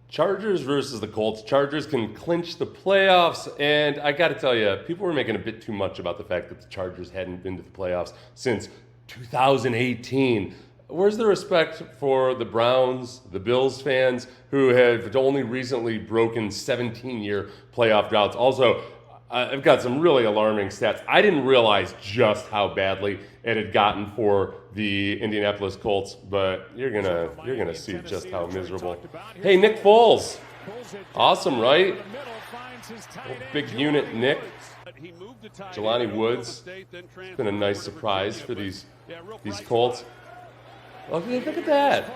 Chargers versus the Colts. Chargers can clinch the playoffs, and I got to tell you, people were making a bit too much about the fact that the Chargers hadn't been to the playoffs since 2018. Where's the respect for the Browns, the Bills fans, who have only recently broken 17-year playoff droughts? Also, I've got some really alarming stats. I didn't realize just how badly it had gotten for the Indianapolis Colts, but you're gonna see just how miserable. Hey, Nick Foles, awesome, right? Big unit, Nick. Jelani Woods, it's been a nice surprise for these Colts. Look at that.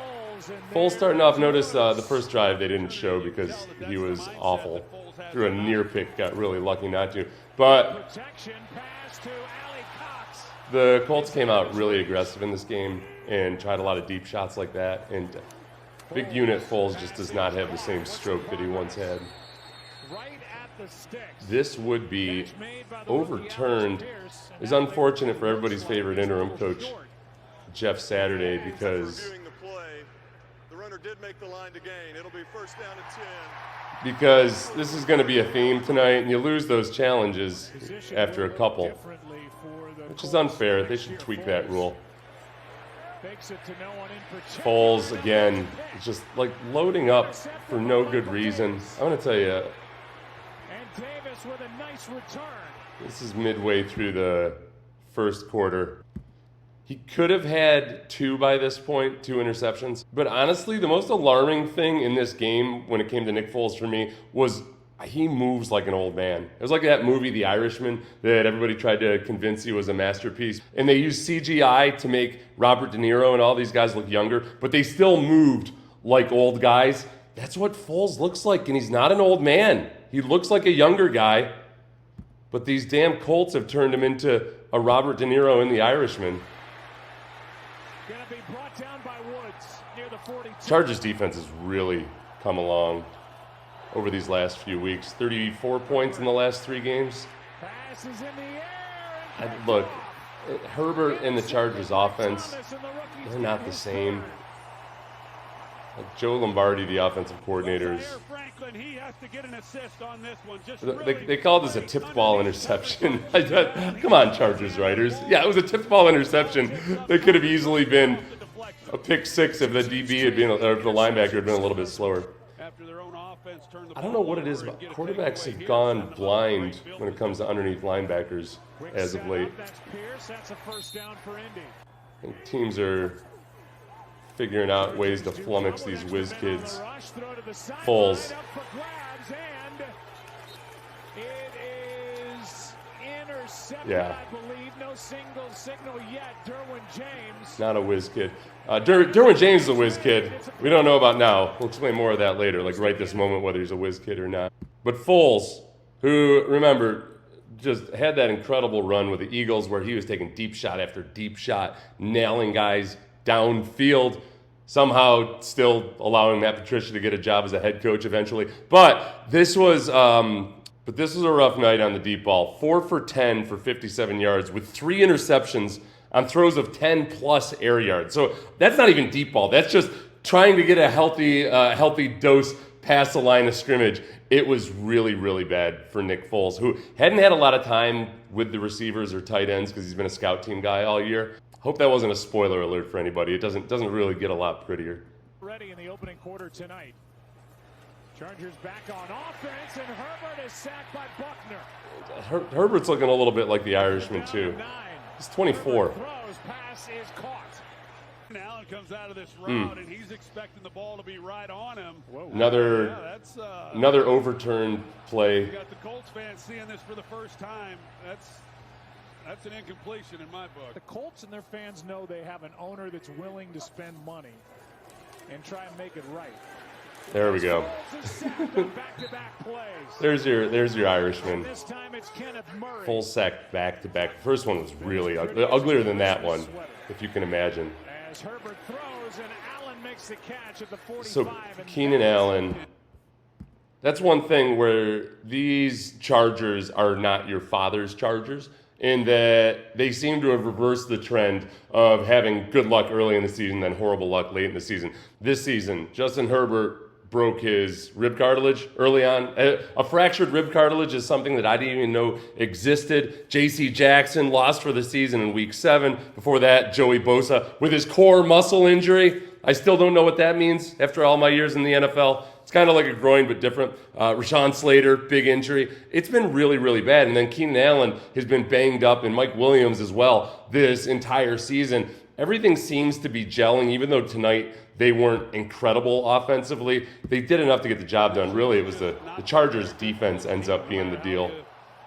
Foles starting off. Notice the first drive they didn't show because he was awful. Threw a near pick, got really lucky not to. But the Colts came out really aggressive in this game and tried a lot of deep shots like that. And big unit Foles just does not have the same stroke that he once had. This would be overturned. It's unfortunate for everybody's favorite interim coach, Jeff Saturday, because did make the line to gain. It'll be first down and 10. Because this is going to be a theme tonight, and you lose those challenges after a couple, which is unfair. They should tweak that rule. Foles, again, just like loading up for no good reason. I want to tell you, this is midway through the first quarter. He could have had 2 by this point, 2 interceptions. But honestly, the most alarming thing in this game when it came to Nick Foles for me was he moves like an old man. It was like that movie, The Irishman, that everybody tried to convince you was a masterpiece. And they used CGI to make Robert De Niro and all these guys look younger, but they still moved like old guys. That's what Foles looks like, and he's not an old man. He looks like a younger guy, but these damn Colts have turned him into a Robert De Niro in The Irishman. Chargers defense has really come along over these last few weeks. 34 points in the last 3 games. Look, Herbert and the Chargers offense, they're not the same. Like Joe Lombardi, the offensive coordinator, they called this a tipped ball interception. Come on, Chargers writers. Yeah, it was a tipped ball interception. That could have easily been a pick 6 if the DB had been, or the linebacker had been a little bit slower. I don't know what it is, but quarterbacks have gone blind when it comes to underneath linebackers as of late. I think teams are figuring out ways to flummox these whiz kids. Foles. Yeah. Not a whiz kid. Derwin James is a whiz kid. We don't know about now. We'll explain more of that later, like right this moment, whether he's a whiz kid or not. But Foles, who, remember, just had that incredible run with the Eagles where he was taking deep shot after deep shot, nailing guys downfield, somehow still allowing Matt Patricia to get a job as a head coach eventually. But this was a rough night on the deep ball. 4 for 10 for 57 yards with 3 interceptions on throws of 10-plus air yards. So that's not even deep ball. That's just trying to get a healthy dose past the line of scrimmage. It was really, really bad for Nick Foles, who hadn't had a lot of time with the receivers or tight ends because he's been a scout team guy all year. Hope that wasn't a spoiler alert for anybody. It doesn't really get a lot prettier. Ready in the opening quarter tonight. Chargers back on offense, and Herbert is sacked by Buckner. Herbert's looking a little bit like the Irishman, too. He's 24. Pass is caught. Allen comes out of this route, and he's expecting the ball to be right on him. Another overturned play. You got the Colts fans seeing this for the first time. That's an incompletion in my book. The Colts and their fans know they have an owner that's willing to spend money and try and make it right. There we go. There's your Irishman. Full sack back to back. The first one was really uglier than that one, if you can imagine. So Keenan Allen. That's one thing where these Chargers are not your father's Chargers, in that they seem to have reversed the trend of having good luck early in the season, then horrible luck late in the season. This season, Justin Herbert broke his rib cartilage early on. A fractured rib cartilage is something that I didn't even know existed. J.C. Jackson lost for the season in Week 7. Before that, Joey Bosa with his core muscle injury. I still don't know what that means after all my years in the NFL. It's kind of like a groin, but different. Rashawn Slater, big injury. It's been really, really bad. And then Keenan Allen has been banged up, and Mike Williams as well this entire season. Everything seems to be gelling, even though tonight they weren't incredible offensively. They did enough to get the job done. Really, it was the Chargers' defense ends up being the deal.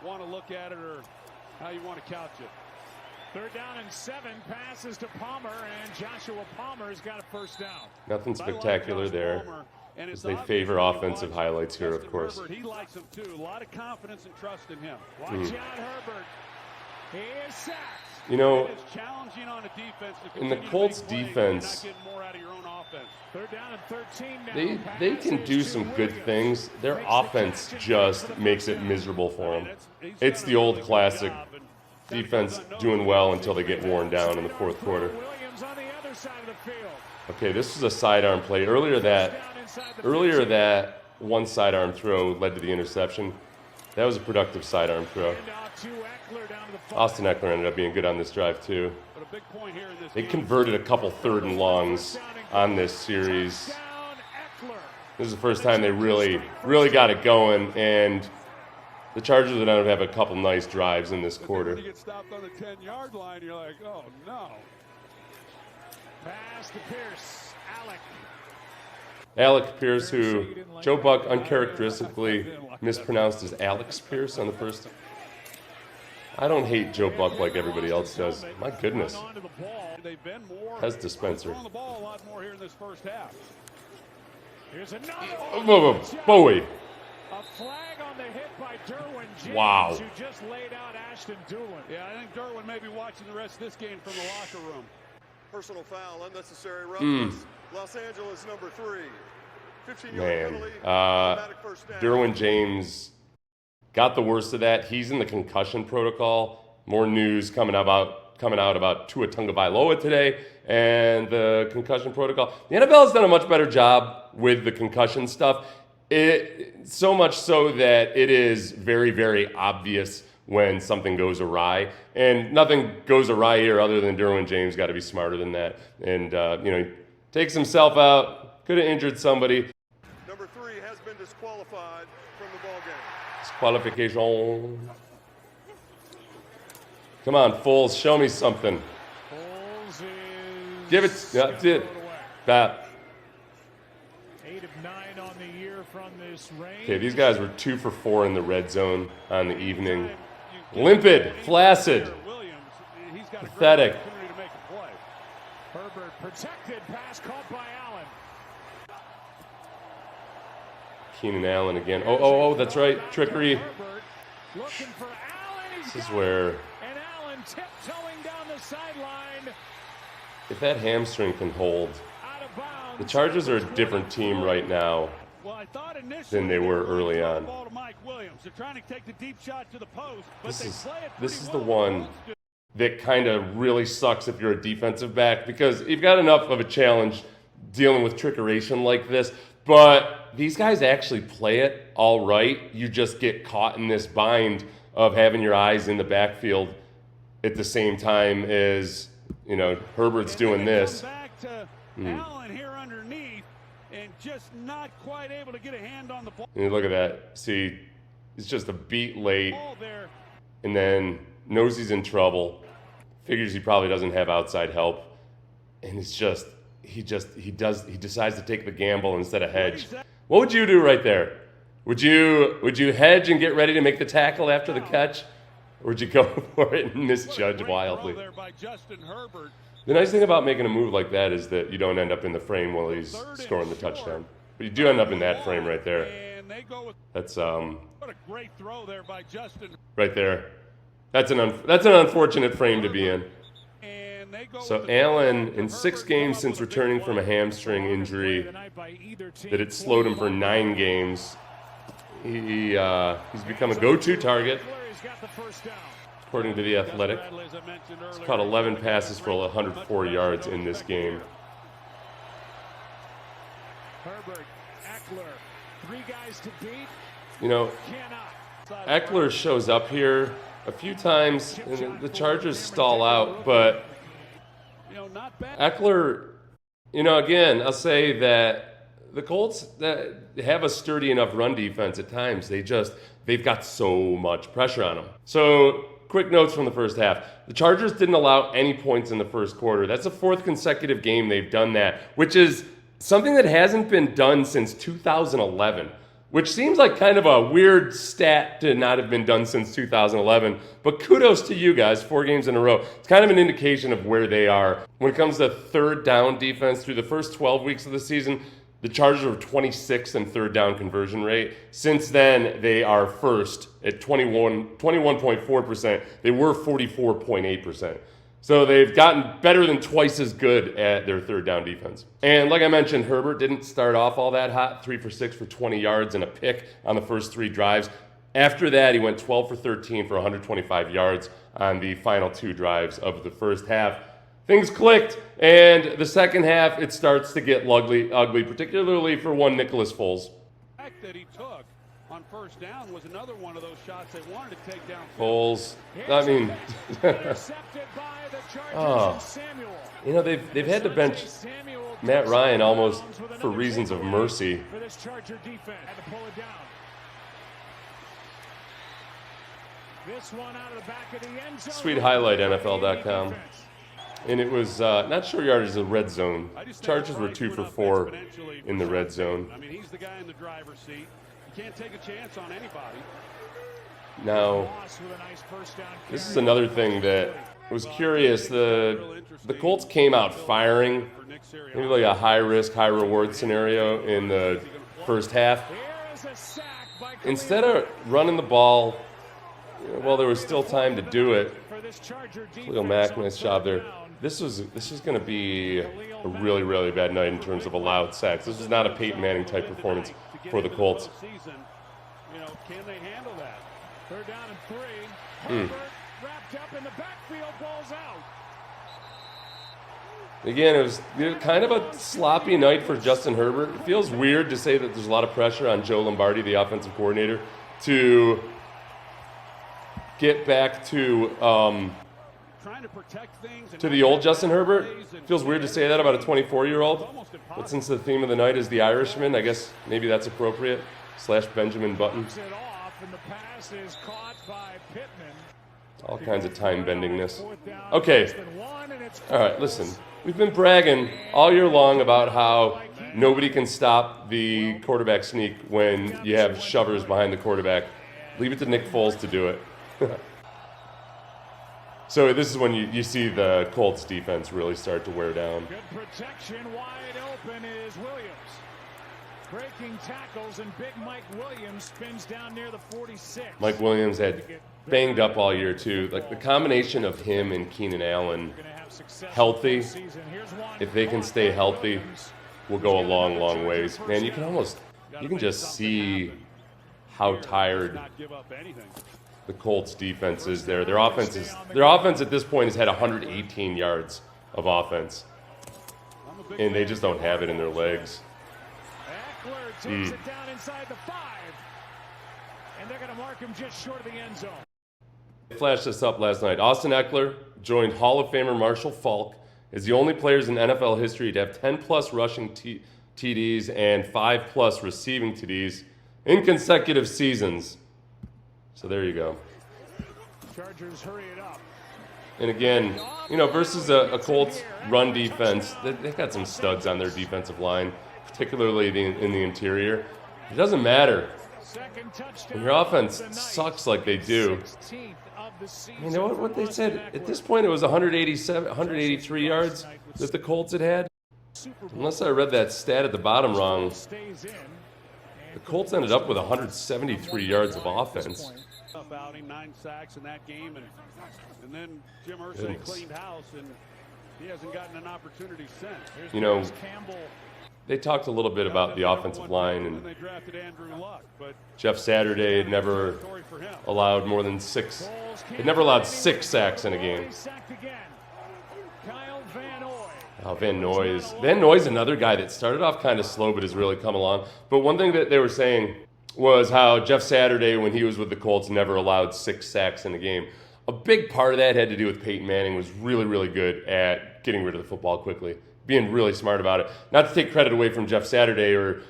Want to look at it or how you want to couch it. 3rd down and 7, passes to Palmer, and Joshua Palmer's got a first down. Nothing spectacular there, as they favor offensive highlights here, of course. He likes them too. A lot of confidence and trust in him. Watch out, Herbert. He is sacked. You know, it's challenging on a defense to in the Colts' defense, they can do some good things. Their offense just makes it miserable for them. It's the old classic defense doing well until they get worn down in the 4th quarter. Okay, this is a sidearm play. Earlier that one sidearm throw led to the interception. That was a productive sidearm throw. Austin Eckler ended up being good on this drive too. They converted a couple 3rd and longs on this series. This is the first time they really got it going, and the Chargers would end up having a couple nice drives in this quarter. You get stopped on the 10-yard line, you're like, oh no. Pass to Pierce. Alec Pierce, who Joe Buck uncharacteristically mispronounced as Alex Pierce on the first. I don't hate Joe Buck like everybody else does. My goodness. Has dispenser. Bowie. A flag on the hit by Derwin James, wow. Who just laid out Ashton Doolin. Yeah, I think Derwin may be watching the rest of this game from the locker room. Personal foul, unnecessary roughness. Los Angeles number 3. 15-yard penalty, automatic first down. Derwin James got the worst of that. He's in the concussion protocol. More news coming out about Tua Tagovailoa today and the concussion protocol. The NFL has done a much better job with the concussion stuff. So much so that it is very, very obvious when something goes awry. And nothing goes awry here other than Derwin James got to be smarter than that. And, he takes himself out. Could have injured somebody. Number 3 has been disqualified from the ball game. Disqualification. Come on, Foles, show me something. Foles is... Give it. That's it. Bat. 8 of 9 on the year from this range. Okay, these guys were 2 for 4 in the red zone on the evening. Limpid, flaccid, pathetic. Herbert protected, pass caught by Allen. Keenan Allen again. Oh, that's right. Trickery. Looking for Allen. This is where, and Allen tiptoeing down the sideline. if that hamstring can hold, the Chargers are a different team right now than they were early on. This is the one that kind of really sucks if you're a defensive back, because you've got enough of a challenge dealing with trickeration like this, but these guys actually play it all right. You just get caught in this bind of having your eyes in the backfield at the same time as, Herbert's doing this. Allen here underneath and just not quite able to get a hand on the ball. And look at that. See, it's just a beat late, and then knows he's in trouble, figures he probably doesn't have outside help, and it's just he decides to take the gamble instead of hedge. What would you do right there? Would you hedge and get ready to make the tackle after the catch, or would you go for it and misjudge wildly? The nice thing about making a move like that is that you don't end up in the frame while he's scoring the touchdown, but you do end up in that frame right there. That's what a great throw there by Justin. Right there. That's an unfortunate frame to be in. So Allen, in 6 games since returning from a hamstring injury that had slowed him for 9 games, he's become a go-to target, according to The Athletic. He's caught 11 passes for 104 yards in this game. Eckler, 3 guys to beat. You know, Cannot. Eckler shows up here a few times, and the Chargers stall out, but Not bad. Eckler, again, I'll say that the Colts that have a sturdy enough run defense at times, they've got so much pressure on them. So, quick notes from the first half. The Chargers didn't allow any points in the first quarter. That's the 4th consecutive game they've done that, which is something that hasn't been done since 2011, which seems like kind of a weird stat to not have been done since 2011. But kudos to you guys, 4 games in a row. It's kind of an indication of where they are. When it comes to third down defense, through the first 12 weeks of the season, the Chargers were 26th in third down conversion rate. Since then, they are first at 21.4%. They were 44.8%. So they've gotten better than twice as good at their third down defense. And like I mentioned, Herbert didn't start off all that hot, 3 for 6 for 20 yards and a pick on the first 3 drives. After that, he went 12 for 13 for 125 yards on the final 2 drives of the first half. Things clicked, and the second half, it starts to get ugly, particularly for one Nicholas Foles. The fact that he took on first down was another one of those shots they wanted to take down. Foles, I mean, they've had to bench Matt Ryan almost for reasons of mercy. Sweet highlight, NFL.com. And it was not short yardage, the red zone. Chargers were 2 for 4 in the red zone. I mean, he's the guy in the driver's seat. You can't take a chance on anybody. Now, this is another thing that was curious. The Colts came out firing, maybe like a high-risk, high-reward scenario in the first half. Instead of running the ball, well, there was still time to do it. Khalil Mack, nice job there. This was going to be a really, really bad night in terms of allowed sacks. This is not a Peyton Manning type performance for the Colts. Can they handle that? 3rd down and 3. Herbert wrapped up in the backfield, balls out. Again, it was kind of a sloppy night for Justin Herbert. It feels weird to say that there's a lot of pressure on Joe Lombardi, the offensive coordinator, to get back to the old Justin Herbert. It feels weird to say that about a 24-year-old. But since the theme of the night is the Irishman, I guess maybe that's appropriate. / Benjamin Button. All kinds of time bendingness. Okay. All right, listen. We've been bragging all year long about how nobody can stop the quarterback sneak when you have shovers behind the quarterback. Leave it to Nick Foles to do it. So this is when you see the Colts defense really start to wear down. Good protection, wide open is Williams. Breaking tackles, and big Mike Williams spins down near the 46. Mike Williams had banged up all year too. Like the combination of him and Keenan Allen healthy, if they can stay healthy, will go a long, long ways. Man, you can just see how tired the Colts defense is there. Their offense at this point has had 118 yards of offense, and they just don't have it in their legs. Takes it down inside the 5, and they're going to mark him just short of the end zone. They flashed this up last night. Austin Eckler joined Hall of Famer Marshall Faulk as the only players in NFL history to have 10-plus rushing TDs and 5-plus receiving TDs in consecutive seasons. So there you go. Chargers hurry it up. And again, versus a Colts run defense, they've got some studs on their defensive line, particularly in the interior. It doesn't matter. When your offense sucks like they do. You know what they said? At this point, it was 183 yards that the Colts had. Unless I read that stat at the bottom wrong, the Colts ended up with 173 yards of offense. 9 sacks in that game, and then Jim Irsay cleaned house, and he hasn't gotten an opportunity since. They talked a little bit about the offensive line, and Jeff Saturday had never allowed more than 6. It never allowed 6 sacks in a game. Oh, Van Noy's. Van Noy's another guy that started off kind of slow but has really come along. But one thing that they were saying was how Jeff Saturday, when he was with the Colts, never allowed 6 sacks in a game. A big part of that had to do with Peyton Manning was really, really good at getting rid of the football quickly, being really smart about it. Not to take credit away from Jeff Saturday or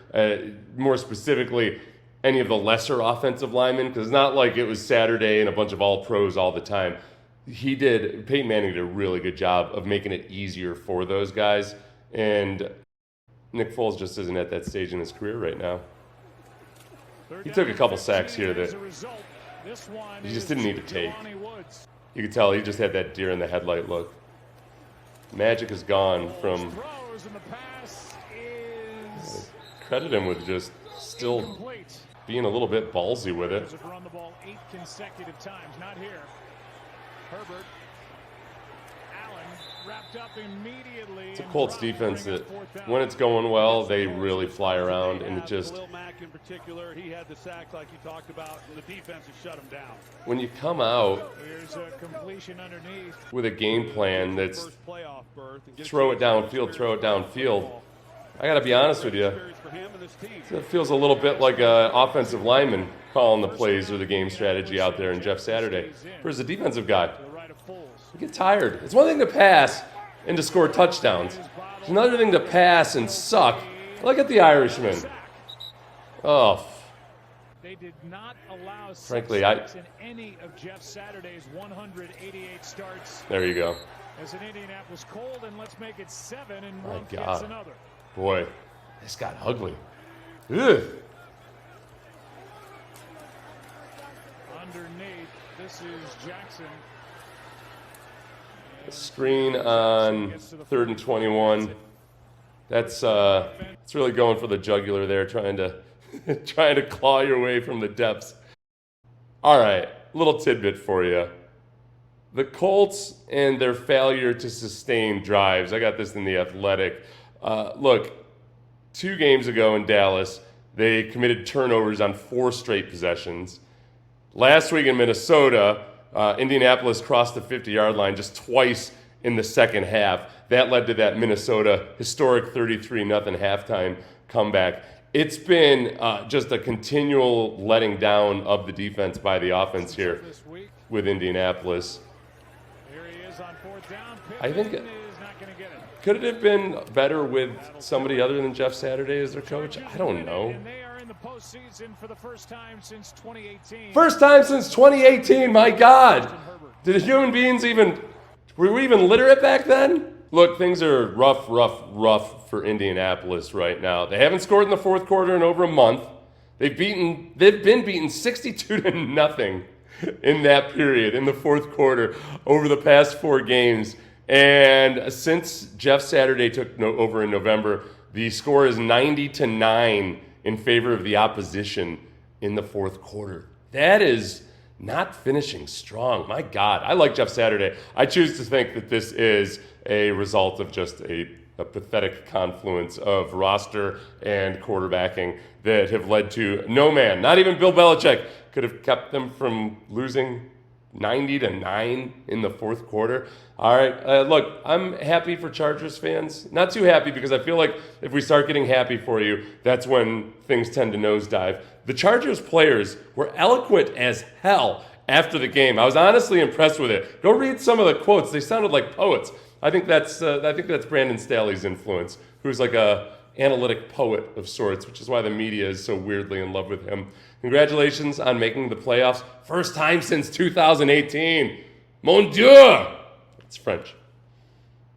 more specifically any of the lesser offensive linemen, because it's not like it was Saturday and a bunch of all-pros all the time. Peyton Manning did a really good job of making it easier for those guys, and Nick Foles just isn't at that stage in his career right now. He took a couple sacks here that he just didn't need to take. You could tell he just had that deer in the headlight look. Magic is gone from. Credit him with just still being a little bit ballsy with it. Run the ball 8 consecutive times. Not here. Herbert. Allen wrapped up immediately. It's a Colts defense that, when it's going well, they really fly around, and it just. In particular, he had the sack like you talked about, and the defense has shut him down. When you come out Here's a completion underneath with a game plan that's throw it downfield, I got to be honest with you, it feels a little bit like an offensive lineman calling the plays or the game strategy out there in Jeff Saturday. Whereas the defensive guy, you get tired. It's one thing to pass and to score touchdowns. It's another thing to pass and suck. Look at the Irishman. Oh. They did not allow Frankly, in any of Jeff Saturday's 188 starts. There you go. As an Indianapolis Colt, and let's make it 7 and My one God. gets another. Boy, this got ugly. Ugh. Underneath, this is Jackson. Screen on 3rd and 21. That's it's really going for the jugular there, trying to claw your way from the depths. All right, little tidbit for you. The Colts and their failure to sustain drives. I got this in The Athletic. Look, 2 games ago in Dallas, they committed turnovers on 4 straight possessions. Last week in Minnesota, Indianapolis crossed the 50-yard line just twice in the second half. That led to that Minnesota historic 33-0 halftime comeback. It's been just a continual letting down of the defense by the offense here with Indianapolis. I think could it have been better with somebody other than Jeff Saturday as their coach? I don't know. For the first time since 2018. First time since 2018, my God. Did human beings were we even literate back then? Look, things are rough for Indianapolis right now. They haven't scored in the fourth quarter in over a month. They've been beaten 62-0 in that period, in the fourth quarter, over the past 4 games. And since Jeff Saturday took over in November, the score is 90-9 in favor of the opposition in the fourth quarter. That is not finishing strong. My God, I like Jeff Saturday. I choose to think that this is a result of just a pathetic confluence of roster and quarterbacking that have led to no man, not even Bill Belichick, could have kept them from losing 90-9 in the fourth quarter. All right, look, I'm happy for Chargers fans. Not too happy because I feel like if we start getting happy for you, that's when things tend to nosedive. The Chargers players were eloquent as hell after the game. I was honestly impressed with it. Go read some of the quotes. They sounded like poets. I think that's Brandon Staley's influence, who's like a analytic poet of sorts, which is why the media is so weirdly in love with him. Congratulations on making the playoffs. First time since 2018. Mon Dieu! It's French.